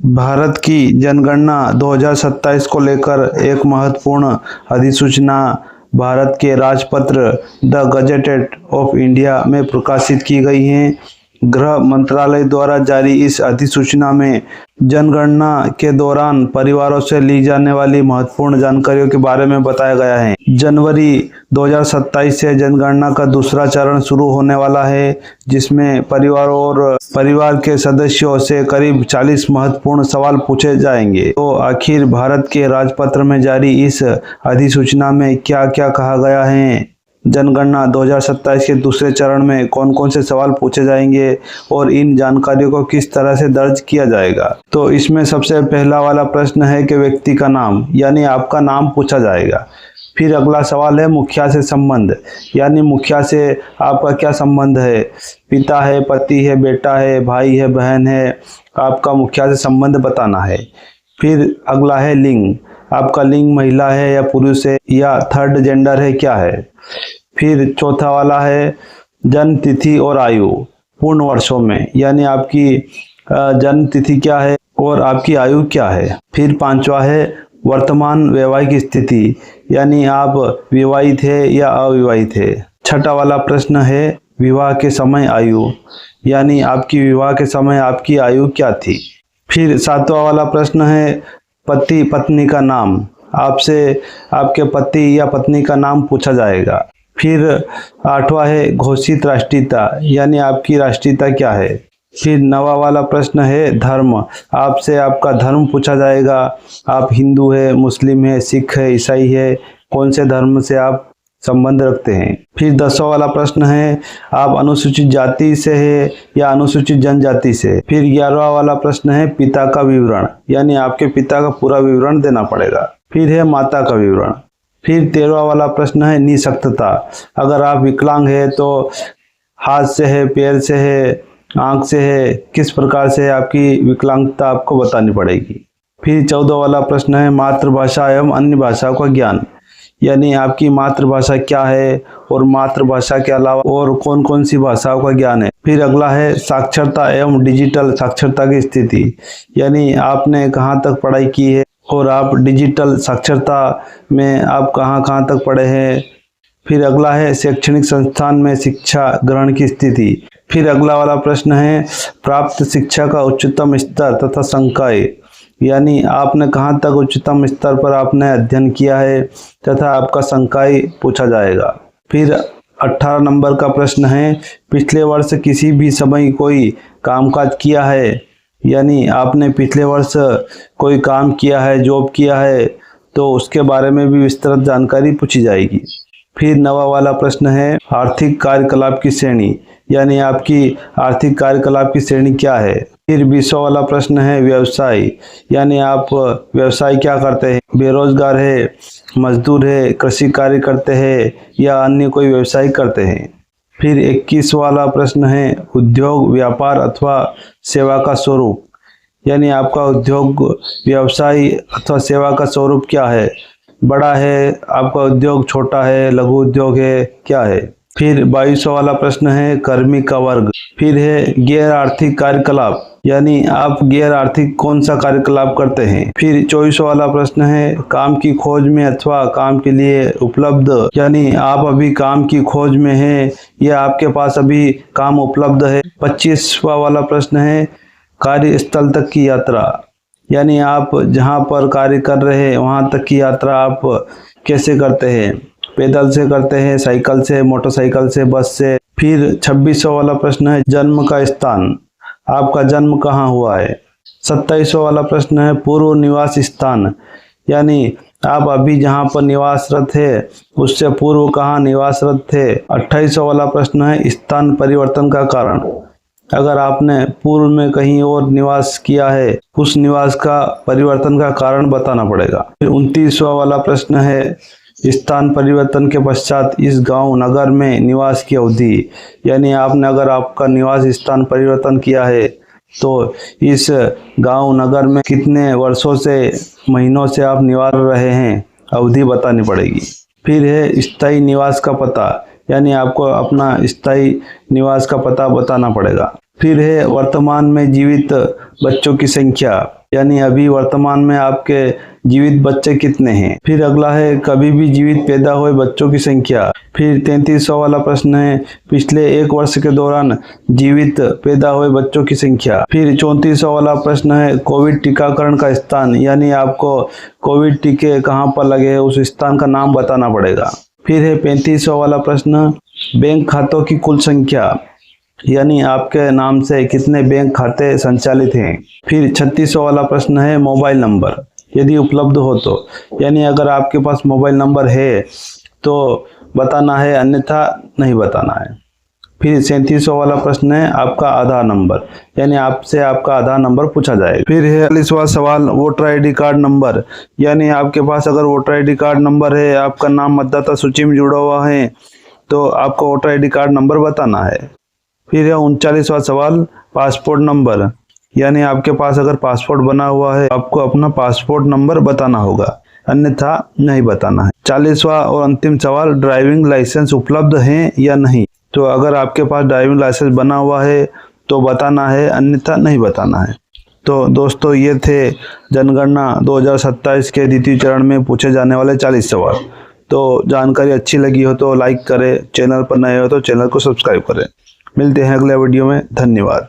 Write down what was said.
भारत की जनगणना 2027 को लेकर एक महत्वपूर्ण अधिसूचना भारत के राजपत्र द गजेटेड ऑफ इंडिया में प्रकाशित की गई है। गृह मंत्रालय द्वारा जारी इस अधिसूचना में जनगणना के दौरान परिवारों से ली जाने वाली महत्वपूर्ण जानकारियों के बारे में बताया गया है। जनवरी 2027 से जनगणना का दूसरा चरण शुरू होने वाला है, जिसमें परिवारों और परिवार के सदस्यों से करीब 40 महत्वपूर्ण सवाल पूछे जाएंगे। तो आखिर भारत के राजपत्र में जारी इस अधिसूचना में क्या क्या कहा गया है, जनगणना 2027 के दूसरे चरण में कौन कौन से सवाल पूछे जाएंगे और इन जानकारियों को किस तरह से दर्ज किया जाएगा। तो इसमें सबसे पहला वाला प्रश्न है कि व्यक्ति का नाम, यानी आपका नाम पूछा जाएगा। फिर अगला सवाल है मुखिया से संबंध, यानी मुखिया से आपका क्या संबंध है, पिता है, पति है, बेटा है, भाई है, बहन है, आपका मुखिया से संबंध बताना है। फिर अगला है लिंग, आपका लिंग महिला है या पुरुष है या थर्ड जेंडर है, क्या है। फिर चौथा वाला है जन्म तिथि और आयु पूर्ण वर्षों में, यानी आपकी जन्म तिथि क्या है और आपकी आयु क्या है। फिर पांचवा है वर्तमान वैवाहिक स्थिति, यानी आप विवाहित है या अविवाहित है। छठा वाला प्रश्न है विवाह के समय आयु, यानी आपकी विवाह के समय आपकी आयु क्या थी। फिर सातवां वाला प्रश्न है पति पत्नी का नाम, आपसे आपके पति या पत्नी का नाम पूछा जाएगा। फिर आठवां है घोषित राष्ट्रीयता, यानी आपकी राष्ट्रीयता क्या है। फिर नवा वाला प्रश्न है धर्म, आपसे आपका धर्म पूछा जाएगा, आप हिंदू है, मुस्लिम है, सिख है, ईसाई है, कौन से धर्म से आप संबंध रखते हैं। फिर 10वां वाला प्रश्न है आप अनुसूचित जाति से है या अनुसूचित जनजाति से। फिर 11वां वाला प्रश्न है पिता का विवरण, यानी आपके पिता का पूरा विवरण देना पड़ेगा। फिर है माता का विवरण। फिर 13वां वाला प्रश्न है निःशक्तता, अगर आप विकलांग है तो हाथ से है, पैर से है, आंख से है, किस प्रकार से आपकी विकलांगता आपको बतानी पड़ेगी। फिर 14वां वाला प्रश्न है मातृभाषा एवं अन्य भाषाओं का ज्ञान, यानी आपकी मातृभाषा क्या है और मातृभाषा के अलावा और कौन कौन सी भाषाओं का ज्ञान है। फिर अगला है साक्षरता एवं डिजिटल साक्षरता की स्थिति, यानी आपने कहाँ तक पढ़ाई की है और आप डिजिटल साक्षरता में आप कहाँ तक पढ़े हैं। फिर अगला है शैक्षणिक संस्थान में शिक्षा ग्रहण की स्थिति। फिर अगला वाला प्रश्न है प्राप्त शिक्षा का उच्चतम स्तर तथा संकाय, यानी आपने कहाँ तक उच्चतम स्तर पर आपने अध्ययन किया है तथा आपका संकाय पूछा जाएगा। फिर 18 नंबर का प्रश्न है पिछले वर्ष किसी भी समय कोई कामकाज किया है, यानी आपने पिछले वर्ष कोई काम किया है, जॉब किया है, तो उसके बारे में भी विस्तृत जानकारी पूछी जाएगी। फिर 9वां वाला प्रश्न है आर्थिक कार्यकलाप की श्रेणी, यानी आपकी आर्थिक कार्यकलाप की श्रेणी क्या है। फिर 20वां वाला प्रश्न है व्यवसाय, यानी आप व्यवसाय क्या करते हैं, बेरोजगार है, मजदूर है, कृषि कार्य करते हैं या अन्य कोई व्यवसाय करते हैं। फिर 21वां वाला प्रश्न है उद्योग व्यापार अथवा सेवा का स्वरूप, यानी आपका उद्योग व्यवसाय अथवा सेवा का स्वरूप क्या है, बड़ा है आपका उद्योग, छोटा है, लघु उद्योग है, क्या है। फिर 22वां वाला प्रश्न है कर्मी का वर्ग। फिर है गैर आर्थिक कार्यकलाप, यानी आप गैर आर्थिक कौन सा कार्यकलाप करते हैं। फिर 24वां वाला प्रश्न है काम की खोज में अथवा काम के लिए उपलब्ध, यानी आप अभी काम की खोज में हैं या आपके पास अभी काम उपलब्ध है। 25वां वाला प्रश्न है कार्यस्थल तक की यात्रा, यानी आप जहां पर कार्य कर रहे हैं वहां तक की यात्रा आप कैसे करते हैं, पैदल से करते हैं, साइकिल से, मोटरसाइकिल से, बस से। फिर 26वां वाला प्रश्न है जन्म का स्थान, आपका जन्म कहाँ हुआ है। 27वां वाला प्रश्न है पूर्व निवास स्थान, यानी आप अभी जहाँ पर निवासरत है उससे पूर्व कहाँ निवासरत थे। 28वां वाला प्रश्न है स्थान परिवर्तन का कारण, अगर आपने पूर्व में कहीं और निवास किया है उस निवास का परिवर्तन का कारण बताना पड़ेगा। फिर 29वां वाला प्रश्न है स्थान परिवर्तन के पश्चात इस गांव नगर में निवास की अवधि, यानी आपने अगर आपका निवास स्थान परिवर्तन किया है तो इस गांव नगर में कितने वर्षों से, महीनों से आप निवास रहे हैं, अवधि बतानी पड़ेगी। फिर है स्थायी निवास का पता, यानी आपको अपना स्थायी निवास का पता बताना पड़ेगा। फिर है वर्तमान में जीवित बच्चों की संख्या, यानी अभी वर्तमान में आपके जीवित बच्चे कितने हैं। फिर अगला है कभी भी जीवित पैदा हुए बच्चों की संख्या। फिर 3300 वाला प्रश्न है पिछले 1 वर्ष के दौरान जीवित पैदा हुए बच्चों की संख्या। फिर 3400 वाला प्रश्न है कोविड टीकाकरण का स्थान, यानी आपको कोविड टीके कहाँ पर लगे हैं उस स्थान का नाम बताना पड़ेगा। फिर है 3500 वाला प्रश्न बैंक खातों की कुल संख्या, यानी आपके नाम से कितने बैंक खाते संचालित हैं। फिर 3600 वाला प्रश्न है मोबाइल नंबर, यदि उपलब्ध हो तो, यानी अगर आपके पास मोबाइल नंबर है तो बताना है, अन्यथा नहीं बताना है। फिर 3700 वाला प्रश्न है आपका आधार नंबर, यानी आपसे आपका आधार नंबर पूछा जाएगा। फिर है 40वां सवाल वोटर ID कार्ड नंबर, यानी आपके पास अगर वोटर ID कार्ड नंबर है, आपका नाम मतदाता सूची में जुड़ा हुआ है तो आपको वोटर ID कार्ड नंबर बताना है। फिर है 39वां सवाल पासपोर्ट नंबर, यानी आपके पास अगर पासपोर्ट बना हुआ है आपको अपना पासपोर्ट नंबर बताना होगा, अन्यथा नहीं बताना है। 40वां और अंतिम सवाल ड्राइविंग लाइसेंस उपलब्ध है या नहीं, तो अगर आपके पास ड्राइविंग लाइसेंस बना हुआ है तो बताना है, अन्यथा नहीं बताना है। तो दोस्तों ये थे जनगणना 2027 के द्वितीय चरण में पूछे जाने वाले 40 सवाल। तो जानकारी अच्छी लगी हो तो लाइक करें, चैनल पर नए हो तो चैनल को सब्सक्राइब करें। मिलते हैं अगले वीडियो में, धन्यवाद।